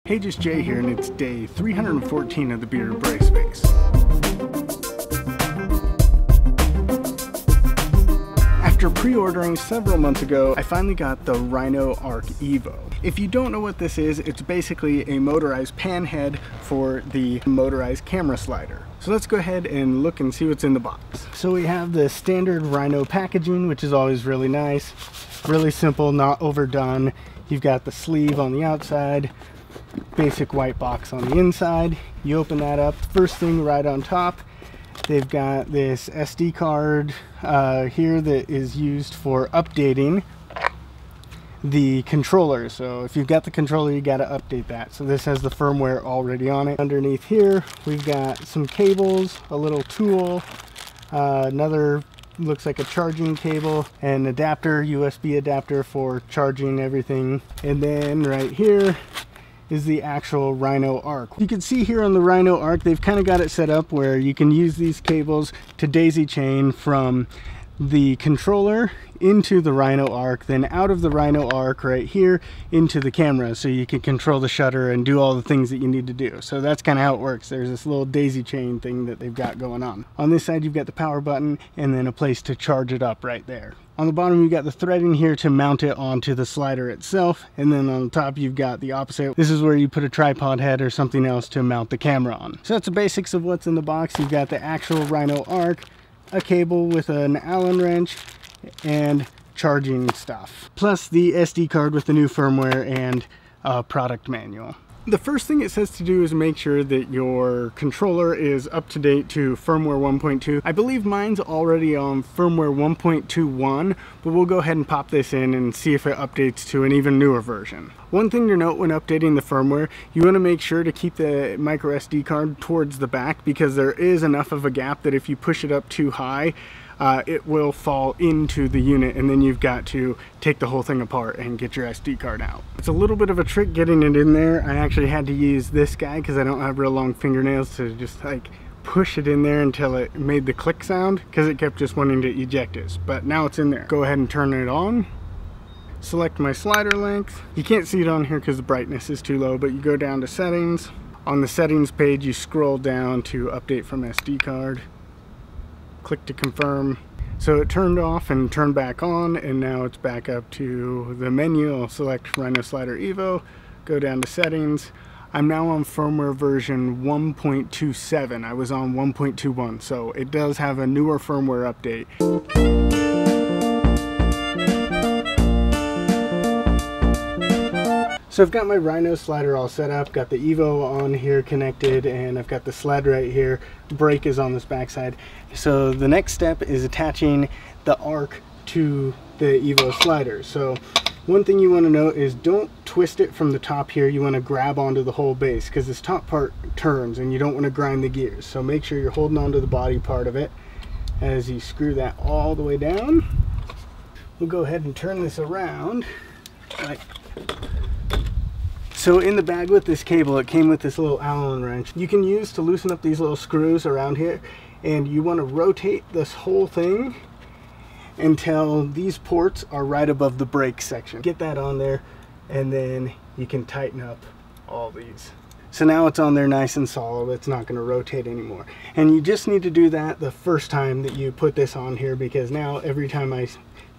Hey, just Jay here, and it's day 314 of the Bearded Brace Face. After pre-ordering several months ago, I finally got the Rhino Arc Evo. If you don't know what this is, it's basically a motorized pan head for the motorized camera slider. So let's go ahead and look and see what's in the box. So we have the standard Rhino packaging, which is always really nice. Really simple, not overdone. You've got the sleeve on the outside, basic white box on the inside. You open that up, first thing right on top, they've got this SD card here that is used for updating the controller. So if you've got the controller, you got to update that. So this has the firmware already on it. Underneath here, we've got some cables, a little tool, another looks like a charging cable, and adapter, USB adapter for charging everything. And then right here is the actual Rhino Arc. You can see here on the Rhino Arc, they've kind of got it set up where you can use these cables to daisy chain from the controller into the Rhino Arc, then out of the Rhino Arc right here into the camera, so you can control the shutter and do all the things that you need to do. So that's kind of how it works. There's this little daisy chain thing that they've got going on. On this side, you've got the power button and then a place to charge it up right there. On the bottom, you've got the threading here to mount it onto the slider itself, and then on the top, you've got the opposite. This is where you put a tripod head or something else to mount the camera on. So that's the basics of what's in the box. You've got the actual Rhino Arc, a cable with an Allen wrench, and charging stuff, plus the SD card with the new firmware and product manual. The first thing it says to do is make sure that your controller is up to date to firmware 1.2. I believe mine's already on firmware 1.21, but we'll go ahead and pop this in and see if it updates to an even newer version. One thing to note when updating the firmware, you want to make sure to keep the micro SD card towards the back, because there is enough of a gap that if you push it up too high, it will fall into the unit, and then you've got to take the whole thing apart and get your SD card out. It's a little bit of a trick getting it in there. I actually had to use this guy because I don't have real long fingernails to just like push it in there until it made the click sound, because it kept just wanting to eject it. But now it's in there. Go ahead and turn it on. Select my slider length. You can't see it on here because the brightness is too low, but you go down to settings. On the settings page, you scroll down to update from SD card. Click to confirm. So it turned off and turned back on, and now it's back up to the menu. I'll select Rhino Slider Evo, go down to settings. I'm now on firmware version 1.27. I was on 1.21, so it does have a newer firmware update. So I've got my Rhino slider all set up, got the Evo on here connected, and I've got the sled right here. Brake is on this backside. So the next step is attaching the Arc to the Evo slider. So one thing you want to note is don't twist it from the top here. You want to grab onto the whole base, because this top part turns and you don't want to grind the gears. So make sure you're holding onto the body part of it as you screw that all the way down. We'll go ahead and turn this around. So in the bag with this cable, it came with this little Allen wrench you can use to loosen up these little screws around here, and you want to rotate this whole thing until these ports are right above the brake section. Get that on there, and then you can tighten up all these. So now it's on there nice and solid. It's not going to rotate anymore. And you just need to do that the first time that you put this on here, because now every time I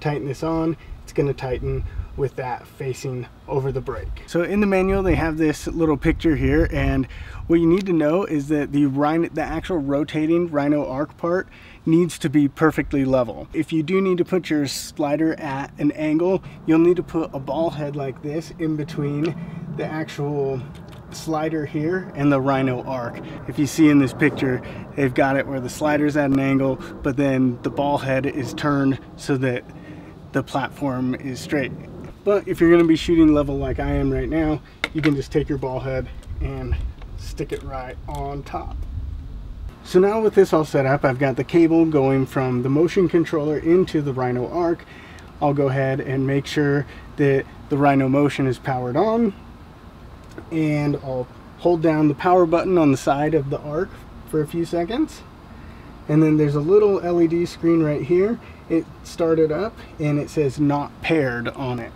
tighten this on, it's going to tighten with that facing over the brake. So in the manual, they have this little picture here, and what you need to know is that the actual rotating Rhino Arc part needs to be perfectly level. If you do need to put your slider at an angle, you'll need to put a ball head like this in between the actual slider here and the Rhino Arc. If you see in this picture, they've got it where the slider's at an angle, but then the ball head is turned so that the platform is straight. But if you're going to be shooting level like I am right now, you can just take your ball head and stick it right on top. So now with this all set up, I've got the cable going from the motion controller into the Rhino Arc. I'll go ahead and make sure that the Rhino Motion is powered on, and I'll hold down the power button on the side of the Arc for a few seconds. And then there's a little LED screen right here. It started up and it says not paired on it.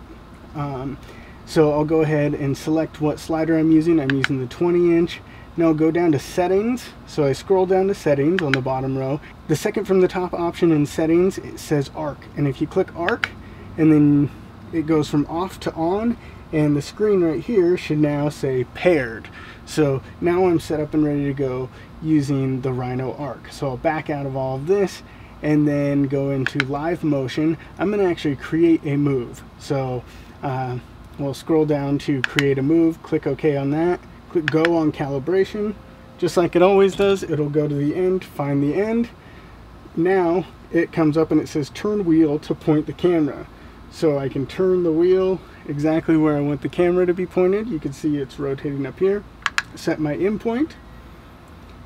So I'll go ahead and select what slider I'm using. I'm using the 20-inch. Now I'll go down to settings. So I scroll down to settings on the bottom row. The second from the top option in settings, it says arc. And if you click arc, and then it goes from off to on, and the screen right here should now say paired. So now I'm set up and ready to go using the Rhino Arc. So I'll back out of all of this and then go into live motion. I'm going to actually create a move. So we'll scroll down to create a move, click OK on that, click go on calibration. Just like it always does, it'll go to the end, find the end. Now it comes up and it says turn wheel to point the camera. So I can turn the wheel exactly where I want the camera to be pointed. You can see it's rotating up here. Set my in point.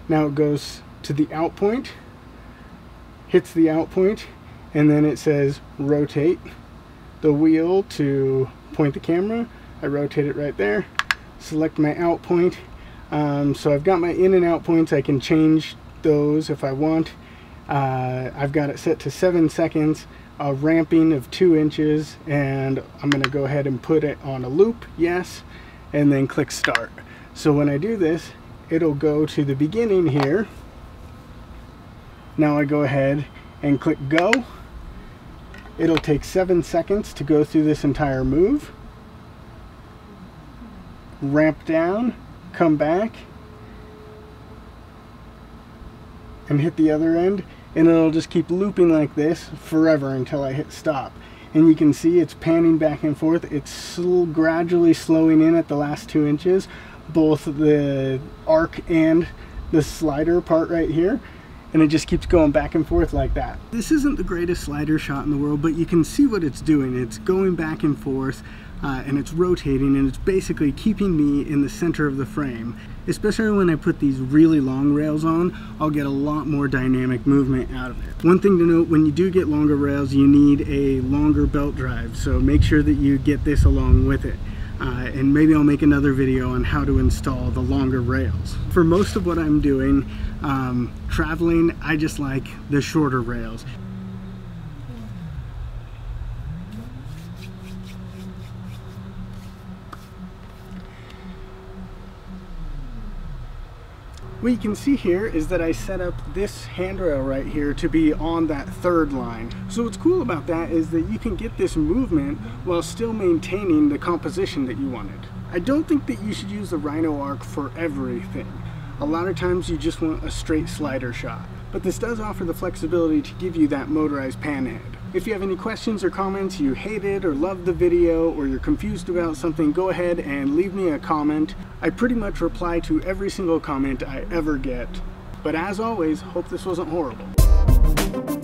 Now it goes to the out point, hits the out point, and then it says rotate the wheel to point the camera. I rotate it right there, select my out point. So I've got my in and out points. I can change those if I want. I've got it set to 7 seconds. A ramping of 2 inches, and I'm going to go ahead and put it on a loop, yes, and then click start. So when I do this, it'll go to the beginning here. Now I go ahead and click go. It'll take 7 seconds to go through this entire move. Ramp down, come back, and hit the other end. And it'll just keep looping like this forever until I hit stop. And you can see it's panning back and forth. It's gradually slowing in at the last 2 inches, both the arc and the slider part right here. And it just keeps going back and forth like that. This isn't the greatest slider shot in the world, but you can see what it's doing. It's going back and forth, and it's rotating, and it's basically keeping me in the center of the frame. Especially when I put these really long rails on, I'll get a lot more dynamic movement out of it. One thing to note, when you do get longer rails, you need a longer belt drive, so make sure that you get this along with it. And maybe I'll make another video on how to install the longer rails. For most of what I'm doing, traveling, I just like the shorter rails. What you can see here is that I set up this handrail right here to be on that third line. So what's cool about that is that you can get this movement while still maintaining the composition that you wanted. I don't think that you should use the Rhino Arc for everything. A lot of times you just want a straight slider shot. But this does offer the flexibility to give you that motorized pan head. If you have any questions or comments, you hated or loved the video, or you're confused about something, go ahead and leave me a comment. I pretty much reply to every single comment I ever get. But as always, hope this wasn't horrible.